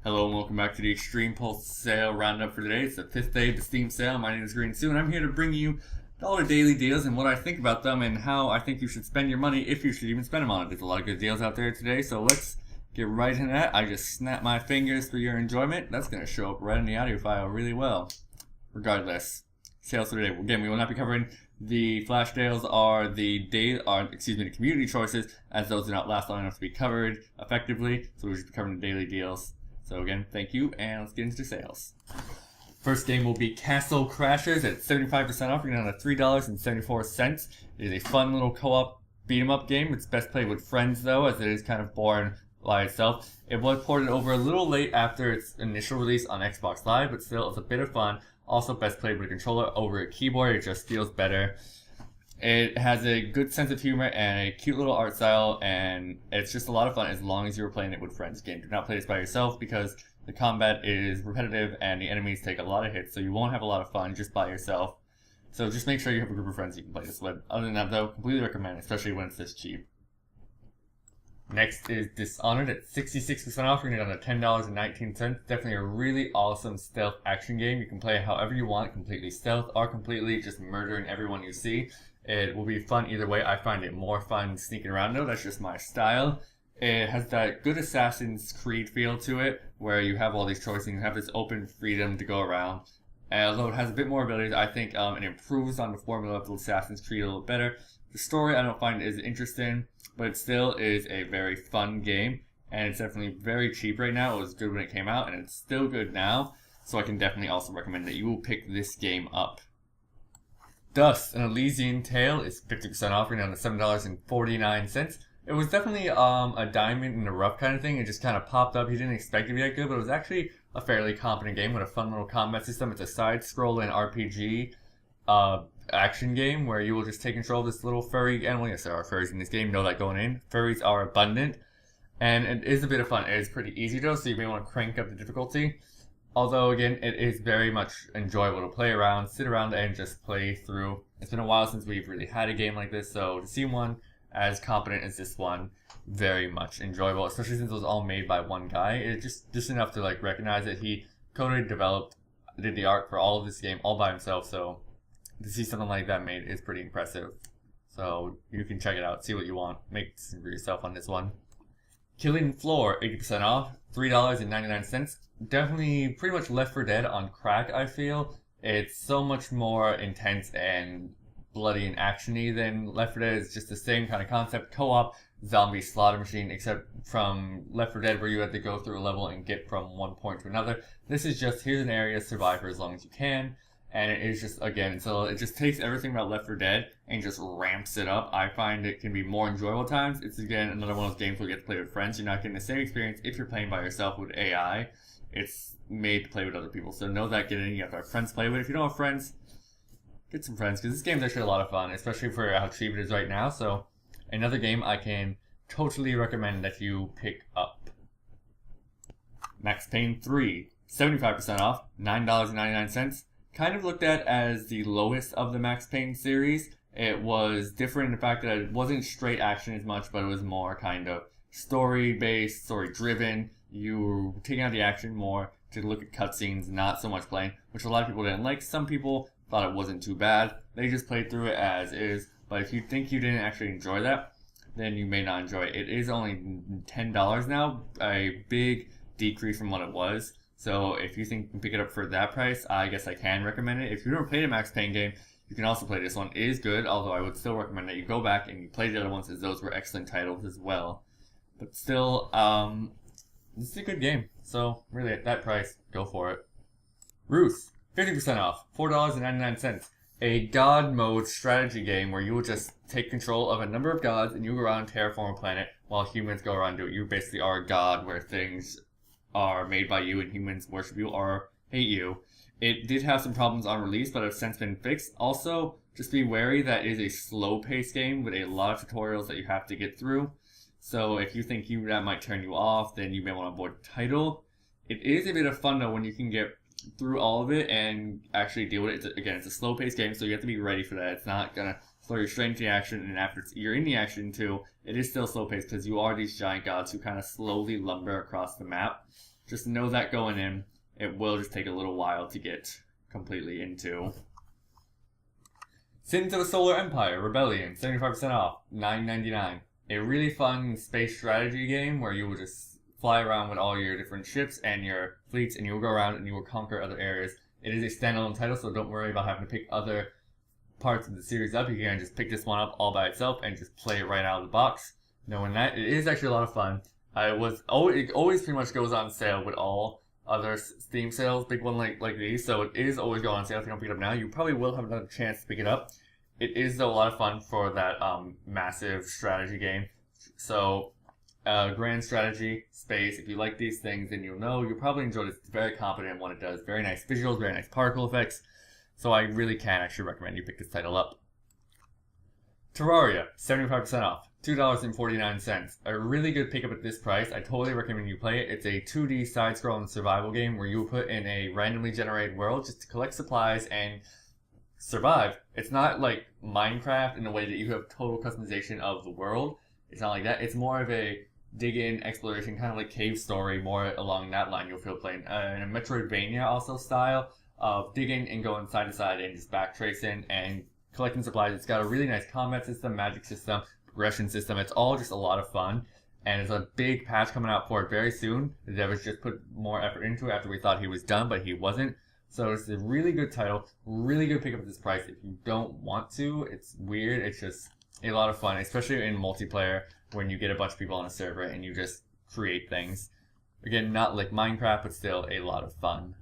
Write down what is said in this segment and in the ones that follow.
Hello and welcome back to the Extreme Pulse sale roundup for today. It's the 5th day of the Steam sale. My name is GreeneTzu and I'm here to bring you all the daily deals and what I think about them and how I think you should spend your money, if you should even spend them on it. There's a lot of good deals out there today, so let's get right into that. I just snapped my fingers for your enjoyment. That's going to show up right in the audio file really well. Regardless, sales for today. Again, we will not be covering the flash sales or the community choices, as those do not last long enough to be covered effectively, so we'll just be covering the daily deals. So again, thank you, and let's get into the sales. First game will be Castle Crashers at 75% off. You're down to $3.74. It is a fun little co-op beat-em-up game. It's best played with friends though, as it is kind of boring by itself. It was ported over a little late after its initial release on Xbox Live, but still it's a bit of fun. Also best played with a controller over a keyboard. It just feels better. It has a good sense of humor and a cute little art style, and it's just a lot of fun as long as you're playing it with friends. Again, do not play this by yourself because the combat is repetitive and the enemies take a lot of hits, so you won't have a lot of fun just by yourself. So just make sure you have a group of friends you can play this with. Other than that though, completely recommend, especially when it's this cheap. Next is Dishonored at 66% off. You're going to $10.19. Definitely a really awesome stealth action game. You can play it however you want, completely stealth or completely just murdering everyone you see. It will be fun either way. I find it more fun sneaking around though. That's just my style. It has that good Assassin's Creed feel to it, where you have all these choices and you have this open freedom to go around. And although it has a bit more abilities, I think it improves on the formula of the Assassin's Creed a little better. The story I don't find is interesting, but it still is a very fun game, and it's definitely very cheap right now. It was good when it came out, and it's still good now, so I can definitely also recommend that you will pick this game up. Dust, an Elysian Tale, is 50% off, right down to $7.49. It was definitely a diamond in the rough kind of thing. It just kind of popped up. You didn't expect it to be that good, but it was actually a fairly competent game with a fun little combat system. It's a side-scrolling RPG action game where you will just take control of this little furry animal. Yes, there are furries in this game. Know that going in. Furries are abundant, and it is a bit of fun. It is pretty easy though, so you may want to crank up the difficulty. Although, again, it is very much enjoyable to play around, sit around and just play through. It's been a while since we've really had a game like this, so to see one as competent as this one, very much enjoyable, especially since it was all made by one guy. It's just enough to like recognize that he coded, developed, did the art for all of this game all by himself, so to see something like that made is pretty impressive. So you can check it out, see what you want, make some for yourself on this one. Killing Floor, 80% off, $3.99. Definitely pretty much Left 4 Dead on crack, I feel. It's so much more intense and bloody and actiony than Left 4 Dead. It's just the same kind of concept, co-op zombie slaughter machine, except from Left 4 Dead where you have to go through a level and get from one point to another. This is just, here's an area, survive for as long as you can. And it is just, again, so it just takes everything about Left 4 Dead and just ramps it up. I find it can be more enjoyable at times. It's, again, another one of those games where you get to play with friends. You're not getting the same experience if you're playing by yourself with AI. It's made to play with other people. So know that, get in. You have to have friends to play with. If you don't have friends, get some friends, because this game is actually a lot of fun, especially for how cheap it is right now. So another game I can totally recommend that you pick up. Max Payne 3, 75% off, $9.99. Kind of looked at as the lowest of the Max Payne series. It was different in the fact that it wasn't straight action as much, but it was more kind of story-based, story-driven. You were taking out the action more to look at cutscenes, not so much playing, which a lot of people didn't like. Some people thought it wasn't too bad. They just played through it as is. But if you think you didn't actually enjoy that, then you may not enjoy it. It is only $10 now, a big decrease from what it was. So if you think you can pick it up for that price, I guess I can recommend it. If you've never played a Max Payne game, you can also play this one. It is good, although I would still recommend that you go back and you play the other ones, as those were excellent titles as well. But still, this is a good game. So really, at that price, go for it. Reus, 50% off, $4.99. A god mode strategy game where you will just take control of a number of gods and you go around and terraform a planet while humans go around and do it. You basically are a god where things are made by you and humans worship you or hate you. It did have some problems on release, but have since been fixed. Also, just be wary that it is a slow-paced game with a lot of tutorials that you have to get through. So if you think that might turn you off, then you may want to avoid the title. It is a bit of fun though when you can get through all of it and actually deal with it. Again, it's a slow-paced game, so you have to be ready for that. It's not gonna throw you straight into the action, and after you're in the action too, it is still slow-paced because you are these giant gods who kind of slowly lumber across the map. just know that going in, it will just take a little while to get completely into. Sins of the Solar Empire Rebellion, 75% off, $9.99. A really fun space strategy game where you will just fly around with all your different ships and your fleets, and you will go around and you will conquer other areas. It is a standalone title, so don't worry about having to pick other parts of the series up. You can just pick this one up all by itself and just play it right out of the box. Knowing that, it is actually a lot of fun. It always pretty much goes on sale with all other Steam sales, big one like these, so it is always going on sale. If you don't pick it up now, you probably will have another chance to pick it up. It is though a lot of fun for that massive strategy game. So grand strategy, space, if you like these things, then you'll probably enjoy this. It's very competent in what it does. Very nice visuals, very nice particle effects. So I really can actually recommend you pick this title up. Terraria, 75% off, $2.49. A really good pickup at this price. I totally recommend you play it. It's a 2D side-scrolling survival game where you put in a randomly generated world just to collect supplies and survive. It's not like Minecraft in the way that you have total customization of the world. It's not like that. It's more of a dig-in exploration, kind of like Cave Story, more along that line you'll feel playing. In a Metroidvania also style of digging and going side to side and just backtracing and collecting supplies. It's got a really nice combat system, magic system, progression system. It's all just a lot of fun. And there's a big patch coming out for it very soon. The devs just put more effort into it after we thought he was done, but he wasn't. So it's a really good title, really good pickup at this price. If you don't want to, it's weird. It's just a lot of fun, especially in multiplayer when you get a bunch of people on a server and you just create things. Again, not like Minecraft, but still a lot of fun.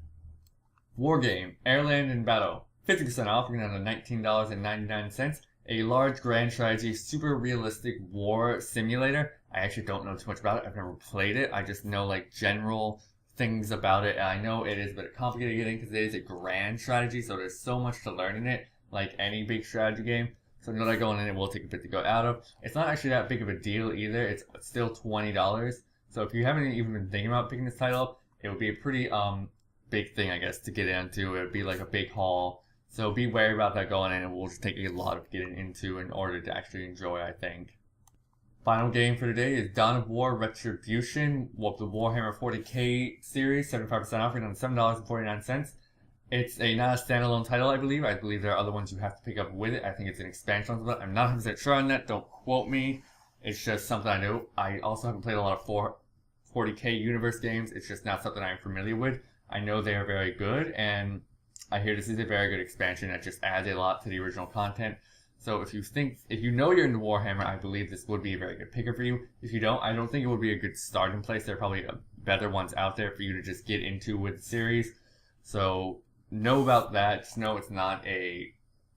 WarGame, Airland in Battle, 50% off. We're going to $19.99. A large grand strategy, super realistic war simulator. I actually don't know too much about it. I've never played it. I just know like general things about it. And I know it is a bit complicated getting because it is a grand strategy, so there's so much to learn in it, like any big strategy game. So know that going in, it will take a bit to go out of. It's not actually that big of a deal either. It's still $20. So if you haven't even been thinking about picking this title up, it would be a pretty big thing, I guess, to get into. It would be like a big haul. So be wary about that going in. It will just take a lot of getting into in order to actually enjoy, I think. Final game for today is Dawn of War Retribution, the Warhammer 40k series, 75% off, on $7.49. It's not a standalone title, I believe. I believe there are other ones you have to pick up with it. I think it's an expansion on something. I'm not 100% sure on that. Don't quote me. It's just something I know. I also haven't played a lot of 40k universe games. It's just not something I'm familiar with. I know they are very good, and I hear this is a very good expansion that just adds a lot to the original content. So if you know you're into Warhammer, I believe this would be a very good picker for you. If you don't, I don't think it would be a good starting place. There are probably better ones out there for you to just get into with the series. So know about that. Just know it's not a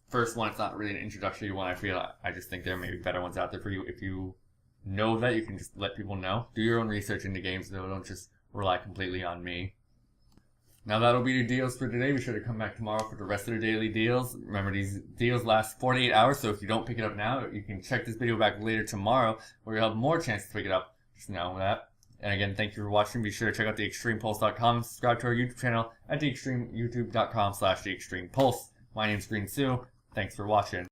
first one. It's not really an introductory one. I just think there may be better ones out there for you. If you know that, you can just let people know. Do your own research into games, though. Don't just rely completely on me. Now that'll be the deals for today. Be sure to come back tomorrow for the rest of the daily deals. Remember, these deals last 48 hours, so if you don't pick it up now, you can check this video back later tomorrow where you'll have more chance to pick it up. Just know that. And again, thank you for watching. Be sure to check out theextremepulse.com and subscribe to our YouTube channel at youtube.com/theextremepulse. My name's GreeneTzu. Thanks for watching.